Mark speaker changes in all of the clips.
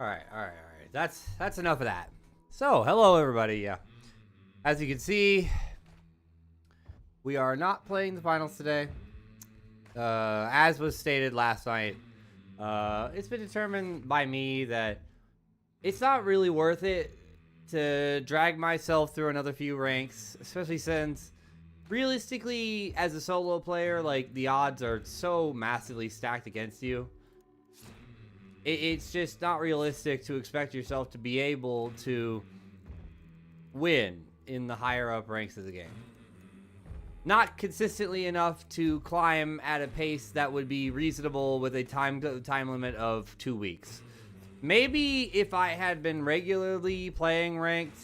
Speaker 1: All right. That's enough of that. So, hello everybody. Yeah, as you can see, we are not playing the finals today. As was stated last night, it's been determined by me that it's not really worth it to drag myself through another few ranks, especially since realistically, as a solo player, like the odds are so massively stacked against you. It's just not realistic to expect yourself to be able to win in the higher up ranks of the game. Not consistently enough to climb at a pace that would be reasonable with a time limit of 2 weeks. Maybe if I had been regularly playing ranked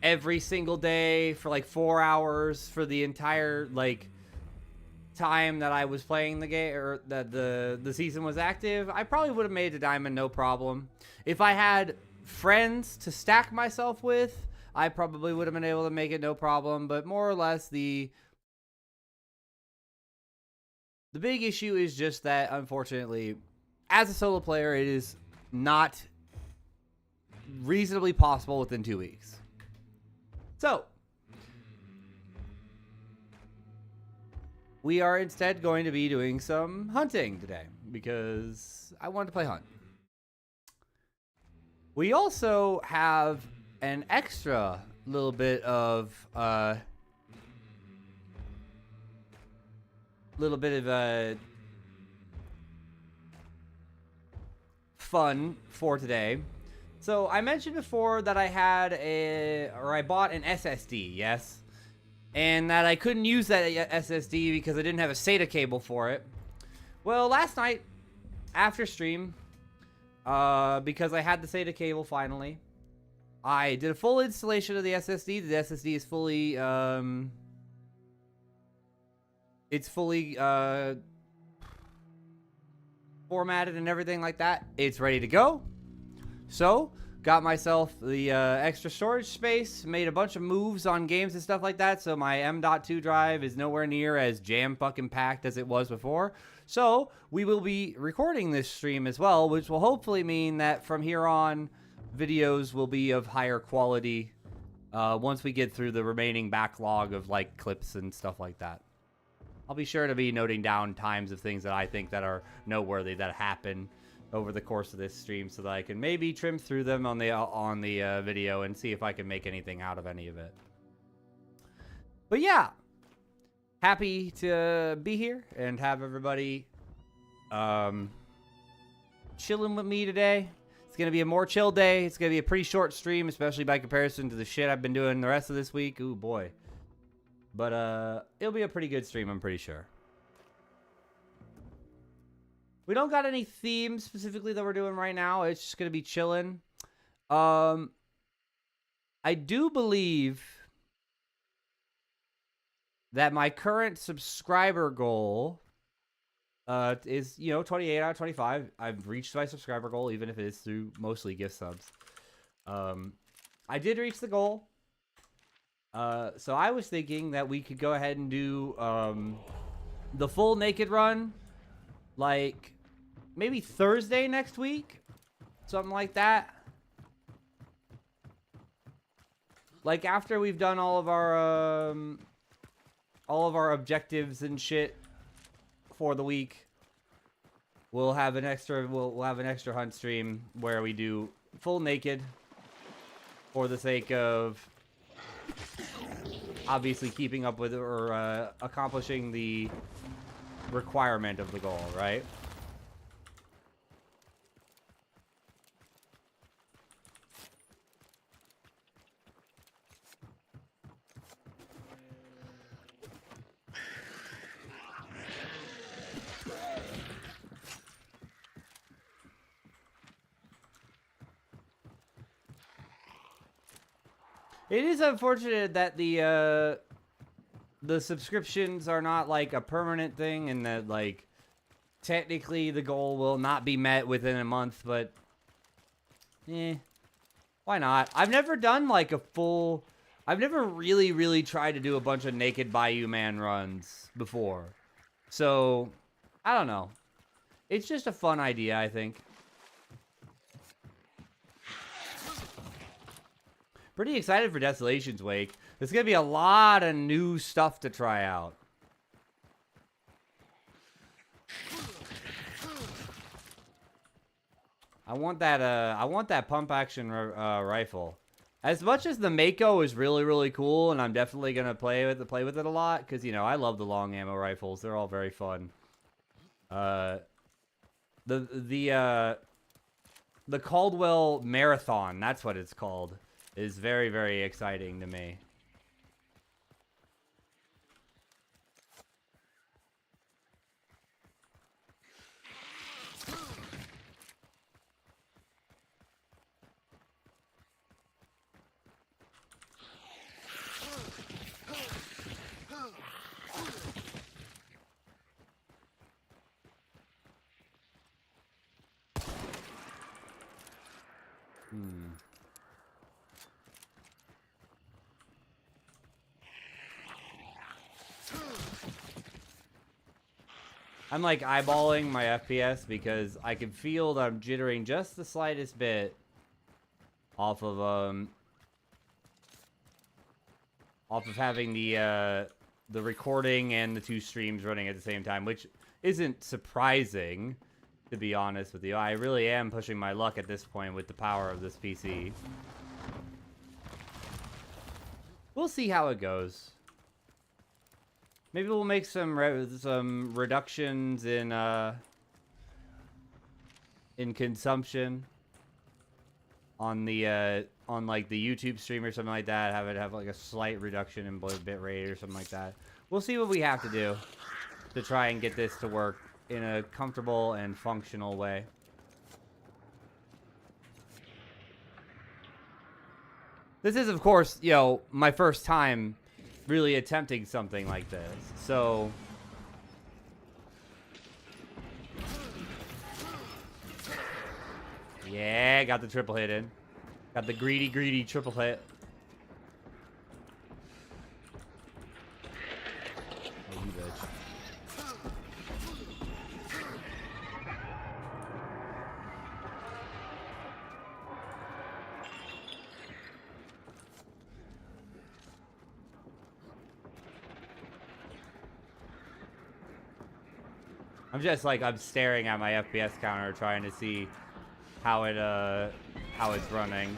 Speaker 1: every single day for like 4 hours for the entire like time that I was playing the game, or that the season was active, I probably would have made a diamond no problem. If I had friends to stack myself with, I probably would have been able to make it no problem. But more or less, the big issue is just that, unfortunately, as a solo player, it is not reasonably possible within 2 weeks. So we are instead going to be doing some hunting today because I wanted to play hunt. We also have an extra little bit of fun for today. So I mentioned before that I bought an SSD, yes, and that I couldn't use that SSD because I didn't have a SATA cable for it. Well, last night after stream, because I had the SATA cable finally, I did a full installation of the SSD. The SSD is fully formatted and everything like that. It's ready to go. So got myself the extra storage space, made a bunch of moves on games and stuff like that, so my M.2 drive is nowhere near as jam fucking packed as it was before. So we will be recording this stream as well, which will hopefully mean that from here on, videos will be of higher quality once we get through the remaining backlog of like clips and stuff like that. I'll be sure to be noting down times of things that I think that are noteworthy that happen over the course of this stream, so that I can maybe trim through them on the video and see if I can make anything out of any of it. But yeah, happy to be here and have everybody chilling with me today. It's gonna be a more chill day. It's gonna be a pretty short stream, especially by comparison to the shit I've been doing the rest of this week. Ooh boy. But it'll be a pretty good stream, I'm pretty sure. We don't got any themes specifically that we're doing right now. It's just going to be chilling. I do believe that my current subscriber goal is, 28 out of 25. I've reached my subscriber goal, even if it is through mostly gift subs. I did reach the goal. So I was thinking that we could go ahead and do the full naked run, like maybe Thursday next week, something like that. Like after we've done all of our objectives and shit for the week, we'll have an extra hunt stream where we do full naked for the sake of obviously keeping up with or accomplishing the requirement of the goal, right? It is unfortunate that the subscriptions are not like a permanent thing, and that like technically the goal will not be met within a month, but why not? I've never done like I've never really tried to do a bunch of naked Bayou Man runs before. So, I don't know. It's just a fun idea, I think. Pretty excited for Desolation's Wake. There's going to be a lot of new stuff to try out. I want that pump action rifle. As much as the Mako is really, really cool, and I'm definitely going to play with it a lot, because, you know, I love the long ammo rifles. They're all very fun. The Caldwell Marathon, that's what it's called, is very, very exciting to me. I'm like eyeballing my FPS because I can feel that I'm jittering just the slightest bit off of having the recording and the two streams running at the same time, which isn't surprising, to be honest with you. I really am pushing my luck at this point with the power of this PC. We'll see how it goes. Maybe we'll make some reductions in consumption on the on like the YouTube stream or something like that. Have it have like a slight reduction in bit rate or something like that. We'll see what we have to do to try and get this to work in a comfortable and functional way. This is, of course, you know, my first time really attempting something like this, so yeah, got the triple hit in. Got the greedy triple hit. Oh, you bitch. I'm just like, I'm staring at my FPS counter trying to see how it's running.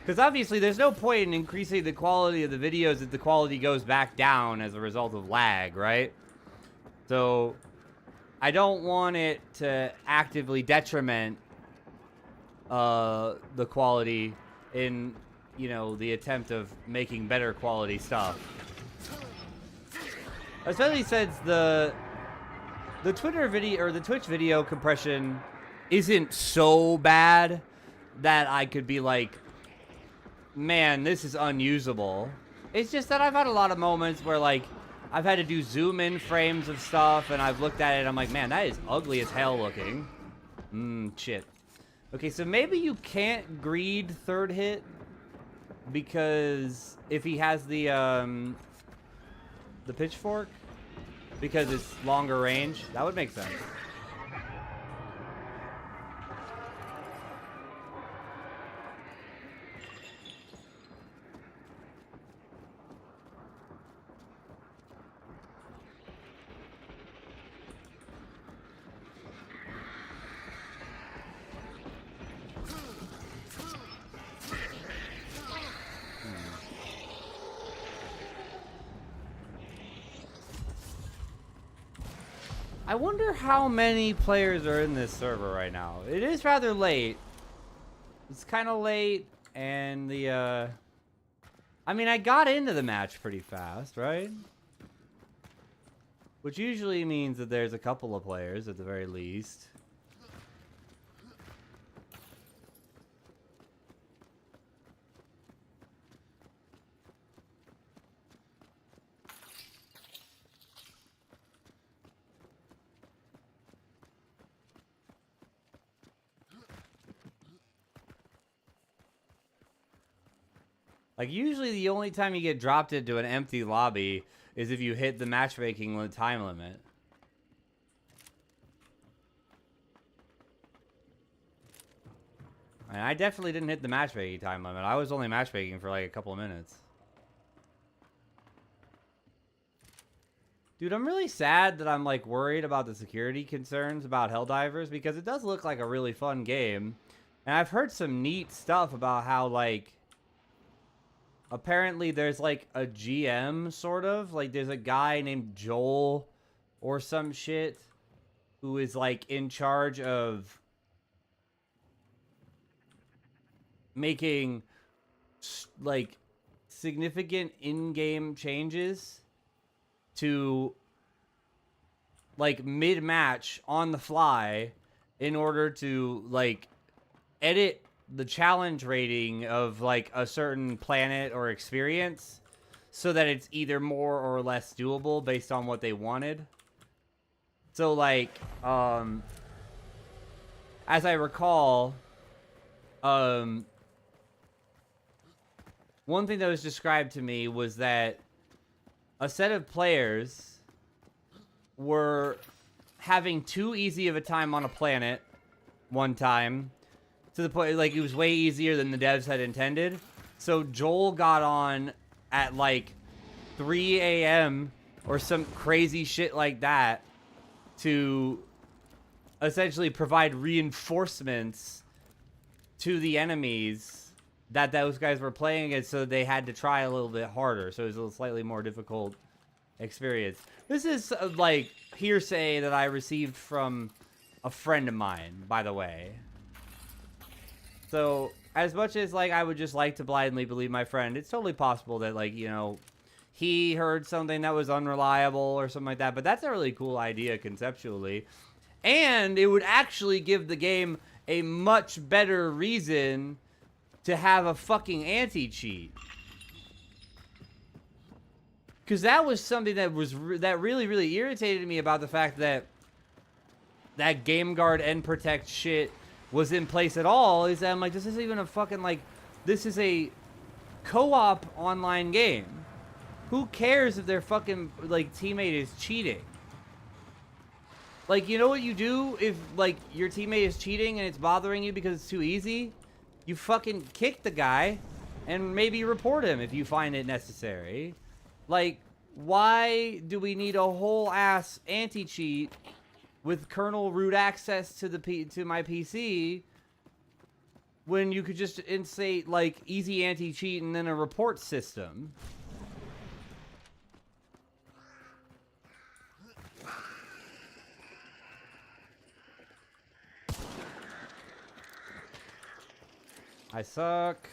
Speaker 1: Because obviously there's no point in increasing the quality of the videos if the quality goes back down as a result of lag, right? So I don't want it to actively detriment the quality in, you know, the attempt of making better quality stuff. Especially since the Twitter video or the Twitch video compression isn't so bad that I could be like, man, this is unusable. It's just that I've had a lot of moments where, like, I've had to do zoom in frames of stuff and I've looked at it and I'm like, man, that is ugly as hell looking. Shit. Okay, so maybe you can't greed third hit because if he has the pitchfork, because it's longer range, that would make sense. I wonder how many players are in this server right now. It is rather late. It's kind of late, and the, I mean, I got into the match pretty fast, right? Which usually means that there's a couple of players at the very least. Like, usually the only time you get dropped into an empty lobby is if you hit the matchmaking time limit. And I definitely didn't hit the matchmaking time limit. I was only matchmaking for like a couple of minutes. Dude, I'm really sad that I'm like worried about the security concerns about Helldivers because it does look like a really fun game. And I've heard some neat stuff about how like apparently there's like a GM sort of like there's a guy named Joel or some shit who is like in charge of making like significant in-game changes to like mid-match on the fly in order to like edit the challenge rating of like a certain planet or experience so that it's either more or less doable based on what they wanted. So like as I recall, one thing that was described to me was that a set of players were having too easy of a time on a planet one time to the point like it was way easier than the devs had intended. So Joel got on at like 3 a.m. or some crazy shit like that to essentially provide reinforcements to the enemies that those guys were playing against, so they had to try a little bit harder. So it was a slightly more difficult experience. This is like hearsay that I received from a friend of mine, by the way. So as much as like I would just like to blindly believe my friend, it's totally possible that like, you know, he heard something that was unreliable or something like that. But that's a really cool idea conceptually. And it would actually give the game a much better reason to have a fucking anti-cheat. Because that was something that was that really irritated me about the fact that that GameGuard and Protect shit was in place at all. Is that I'm like, this isn't even a fucking like, this is a co-op online game. Who cares if their fucking like teammate is cheating? Like, you know what you do if like your teammate is cheating and it's bothering you because it's too easy? You fucking kick the guy and maybe report him if you find it necessary. Like, why do we need a whole ass anti-cheat with kernel root access to the my PC when you could just instate like easy anti-cheat and then a report system? I suck.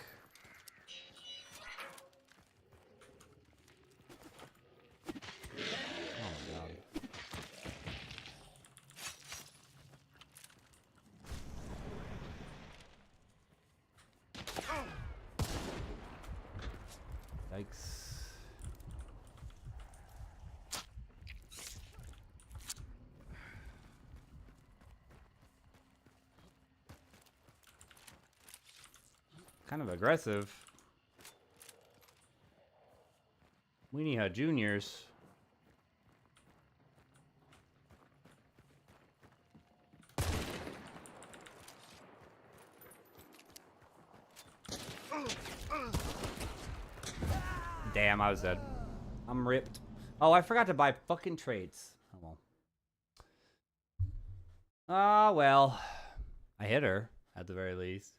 Speaker 1: Oh my god. Yikes. Kind of aggressive. Weenie Juniors. Damn, I was dead. I'm ripped. Oh, I forgot to buy fucking trades. Oh well. Ah, well. I hit her, at the very least.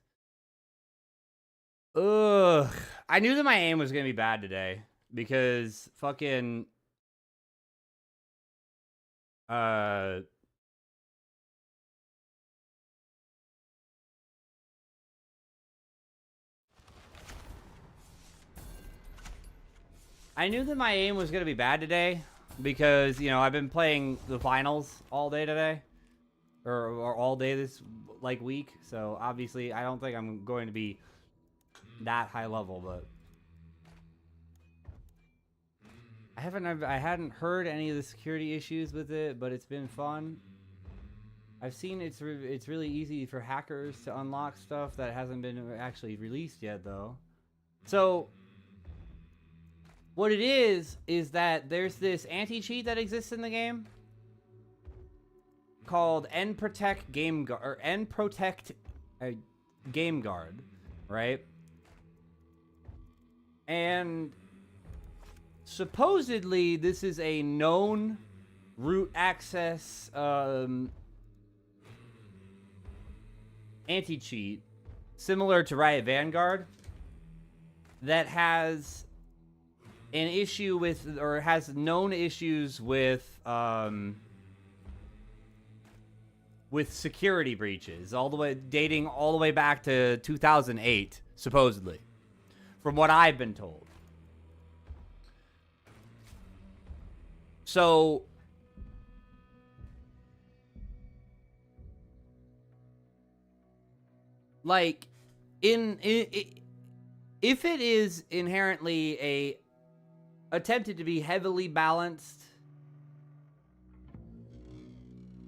Speaker 1: Ugh. I knew that my aim was going to be bad today. Because fucking... I knew that my aim was going to be bad today. Because, you know, I've been playing the finals all day today. Or all day this, like, week. So, obviously, I don't think I'm going to be that high level, but... I hadn't heard any of the security issues with it, but it's been fun. I've seen it's really easy for hackers to unlock stuff that hasn't been actually released yet, though. So, what it is that there's this anti-cheat that exists in the game called NProtect GameGuard, or NProtect. GameGuard, right? And supposedly this is a known root access anti-cheat similar to Riot Vanguard that has an issue with, or has known issues with security breaches, dating all the way back to 2008, supposedly, from what I've been told. So like if it is inherently a attempted to be heavily balanced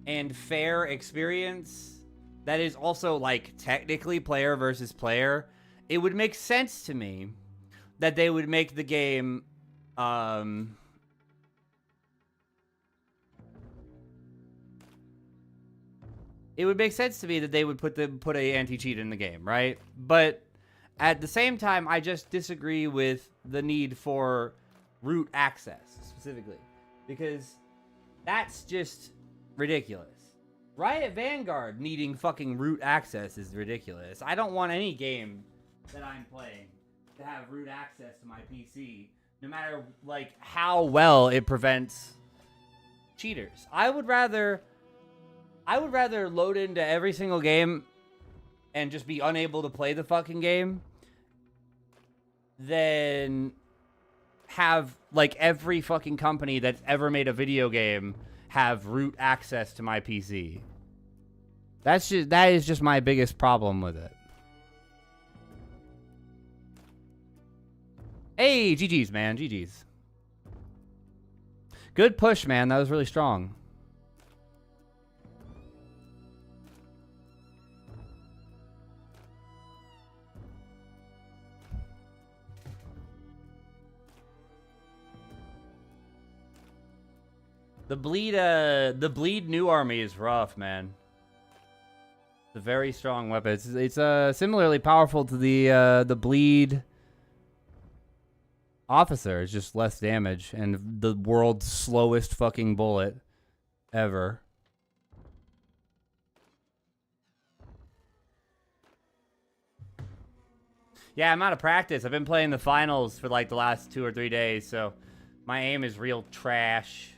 Speaker 1: and fair experience that is also like technically player versus player, it would make sense to me that they would make the game it would make sense to me that they would put a anti-cheat in the game, right? But at the same time, I just disagree with the need for root access specifically, because that's just ridiculous. Riot Vanguard needing fucking root access is ridiculous. I don't want any game that I'm playing to have root access to my PC, no matter like how well it prevents cheaters. I would rather load into every single game and just be unable to play the fucking game than have like every fucking company that's ever made a video game have root access to my PC. That is just my biggest problem with it. Hey, GG's, man. GG's. Good push, man. That was really strong. The bleed new army is rough, man. It's a very strong weapon. It's similarly powerful to the bleed officer. It's just less damage and the world's slowest fucking bullet ever. Yeah, I'm out of practice. I've been playing the finals for like the last 2 or 3 days, so my aim is real trash.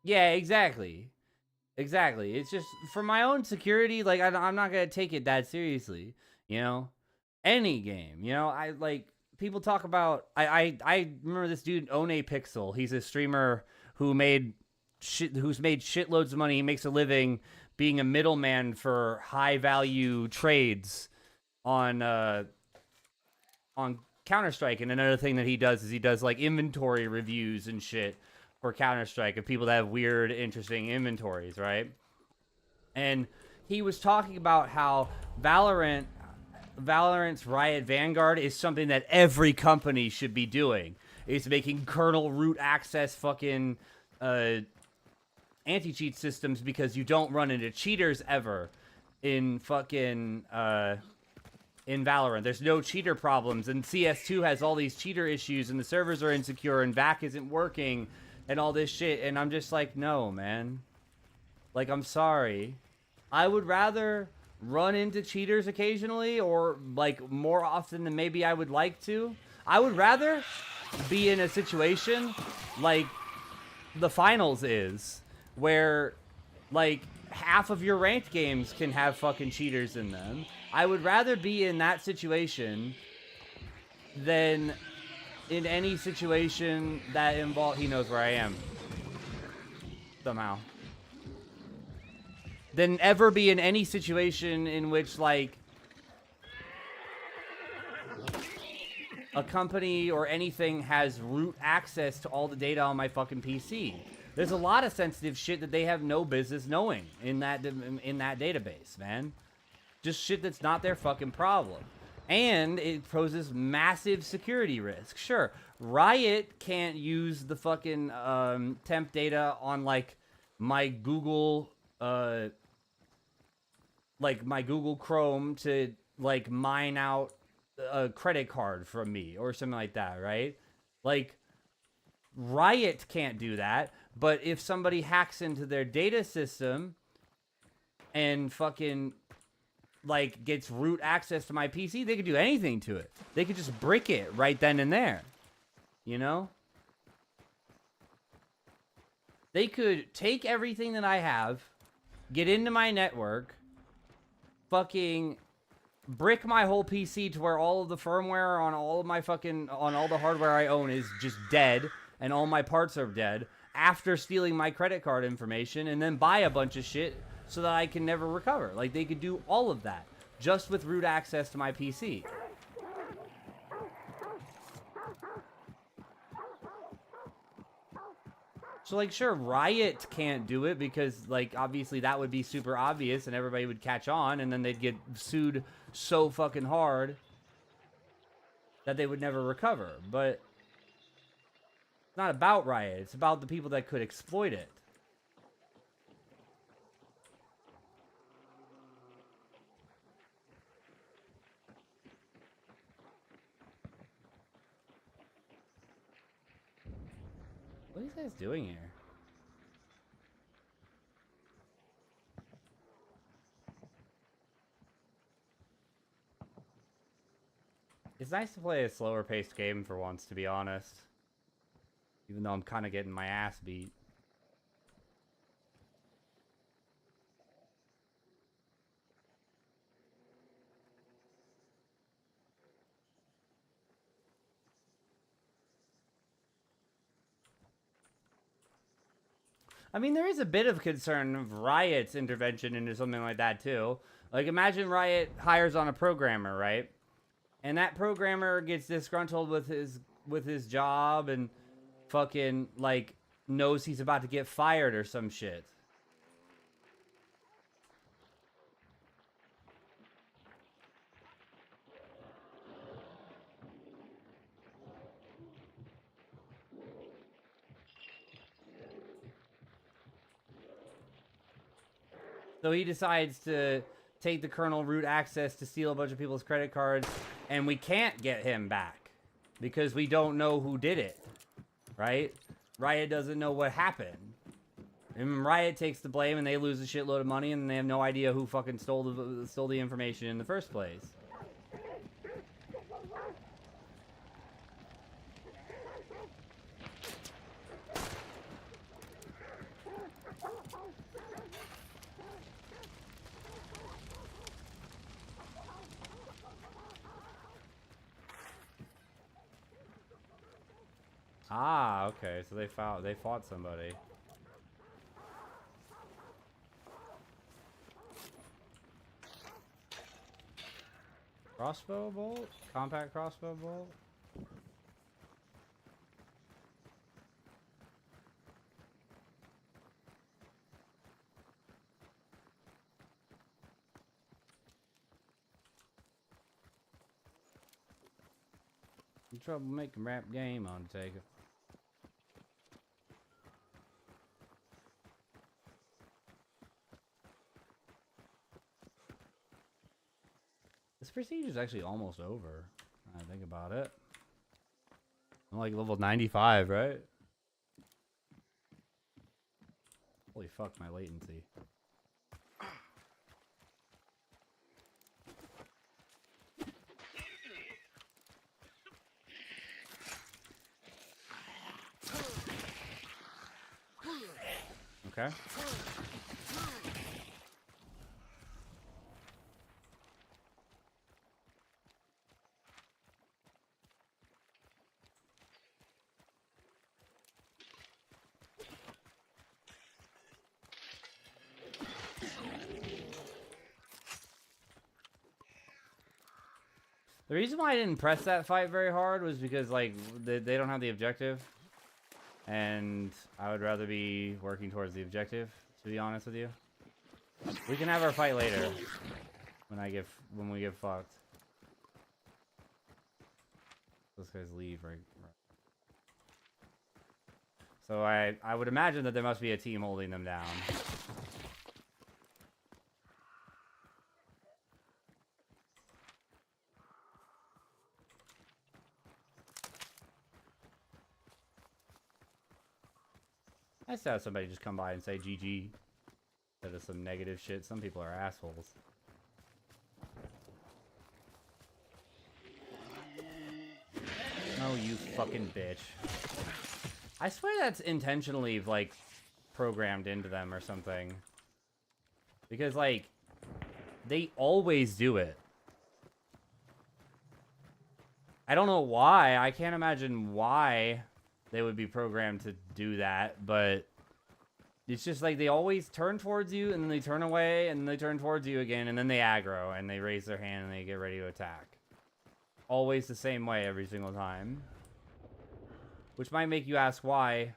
Speaker 1: Yeah, exactly. Exactly. It's just for my own security. Like, I'm not gonna take it that seriously. You know, any game. You know, I like people talk about. I remember this dude OnePixel. He's a streamer who's made shitloads of money. He makes a living being a middleman for high value trades on Counter-Strike. And another thing that he does is he does like inventory reviews and shit for Counter-Strike of people that have weird, interesting inventories, right? And he was talking about how Valorant's Riot Vanguard is something that every company should be doing. It's making kernel root access fucking anti-cheat systems because you don't run into cheaters ever in fucking in Valorant. There's no cheater problems, and CS2 has all these cheater issues, and the servers are insecure, and VAC isn't working, and all this shit, and I'm just like, no, man. Like, I'm sorry. I would rather run into cheaters occasionally, or, like, more often than maybe I would like to. I would rather be in a situation like the finals is, where, like, half of your ranked games can have fucking cheaters in them. I would rather be in that situation than in any situation that involves... He knows where I am. Somehow. Than ever be in any situation in which, like, a company or anything has root access to all the data on my fucking PC. There's a lot of sensitive shit that they have no business knowing in that database, man. Just shit that's not their fucking problem. And it poses massive security risk. Sure, Riot can't use the fucking temp data on, like, my Google like my Google Chrome to like mine out a credit card from me or something like that, right? Like Riot can't do that, but if somebody hacks into their data system and fucking like gets root access to my PC, they could do anything to it. They could just brick it right then and there. You know? They could take everything that I have, get into my network, fucking brick my whole PC to where all of the firmware on all of my fucking on all the hardware I own is just dead and all my parts are dead after stealing my credit card information, and then buy a bunch of shit so that I can never recover. Like, they could do all of that just with root access to my PC. So, like, sure, Riot can't do it because, like, obviously that would be super obvious and everybody would catch on, and then they'd get sued so fucking hard that they would never recover. But it's not about Riot. It's about the people that could exploit it. What are these guys doing here? It's nice to play a slower paced game for once, to be honest. Even though I'm kind of getting my ass beat. I mean, there is a bit of concern of Riot's intervention into something like that, too. Like, imagine Riot hires on a programmer, right? And that programmer gets disgruntled with his job and fucking, like, knows he's about to get fired or some shit. So he decides to take the kernel root access to steal a bunch of people's credit cards, and we can't get him back because we don't know who did it, right? Riot doesn't know what happened. And Riot takes the blame, and they lose a shitload of money, and they have no idea who fucking stole the information in the first place. Ah, okay. So they fought somebody. Crossbow bolt? Compact crossbow bolt? In trouble making rap game, Undertaker. This prestige is actually almost over. I think about it. I'm like level 95, right? Holy fuck, my latency. Okay. The reason why I didn't press that fight very hard was because, like, they don't have the objective. And I would rather be working towards the objective, to be honest with you. We can have our fight later. When we get fucked. Those guys leave, right? So So I would imagine that there must be a team holding them down. Nice to have somebody just come by and say GG instead of some negative shit. Some people are assholes. Oh, you fucking bitch. I swear that's intentionally, like, programmed into them or something. Because, like, they always do it. I don't know why. I can't imagine why they would be programmed to do that, but it's just like they always turn towards you, and then they turn away, and then they turn towards you again, and then they aggro, and they raise their hand, and they get ready to attack. Always the same way every single time. Which might make you ask, why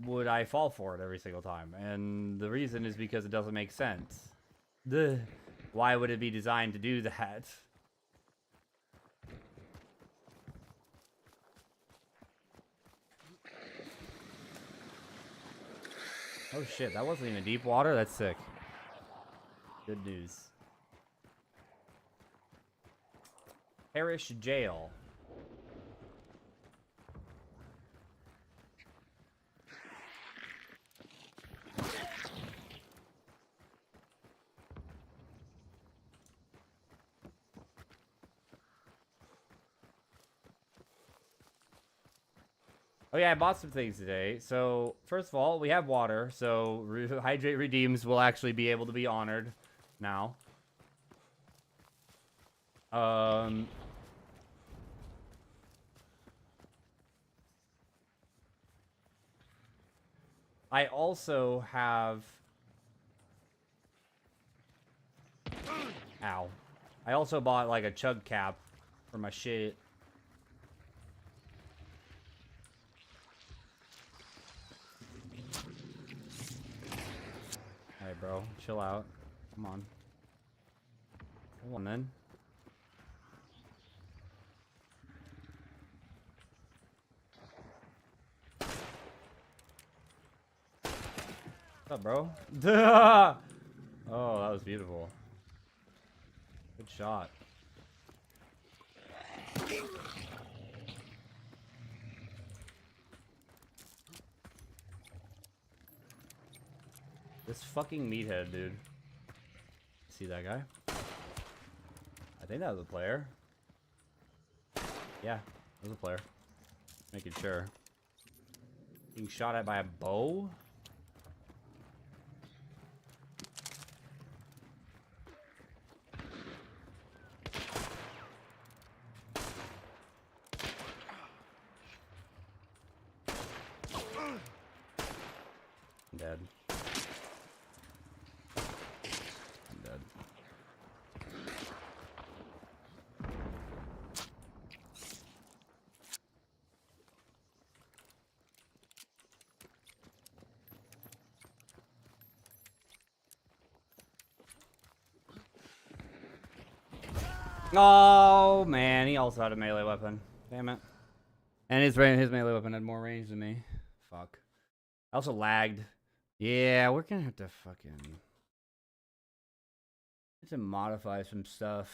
Speaker 1: would I fall for it every single time? And the reason is because it doesn't make sense. Why would it be designed to do that? Oh shit, that wasn't even deep water? That's sick. Good news. Parish Jail. Oh yeah, I bought some things today. So, first of all, we have water. So, Hydrate Redeems will actually be able to be honored now. I also have... Ow. I also bought, like, a chug cap for my shit. Alright, bro. Chill out. Come on. Come on, then. What's up, bro? Oh, that was beautiful. Good shot. This fucking meathead, dude. See that guy? I think that was a player. Yeah, that was a player. Making sure. Being shot at by a bow? I'm dead. I'm dead. Oh man, he also had a melee weapon. Damn it. And his melee weapon had more range than me. Fuck. I also lagged. Yeah, we're gonna have to fucking... have to modify some stuff.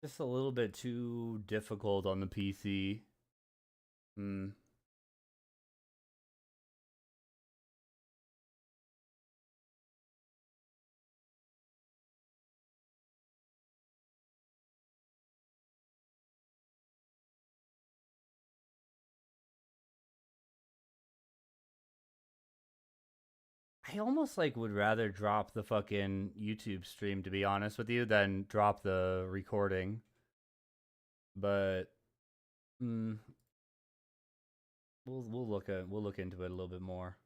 Speaker 1: Just a little bit too difficult on the PC. I almost like would rather drop the fucking YouTube stream, to be honest with you, than drop the recording. But we'll look into it a little bit more.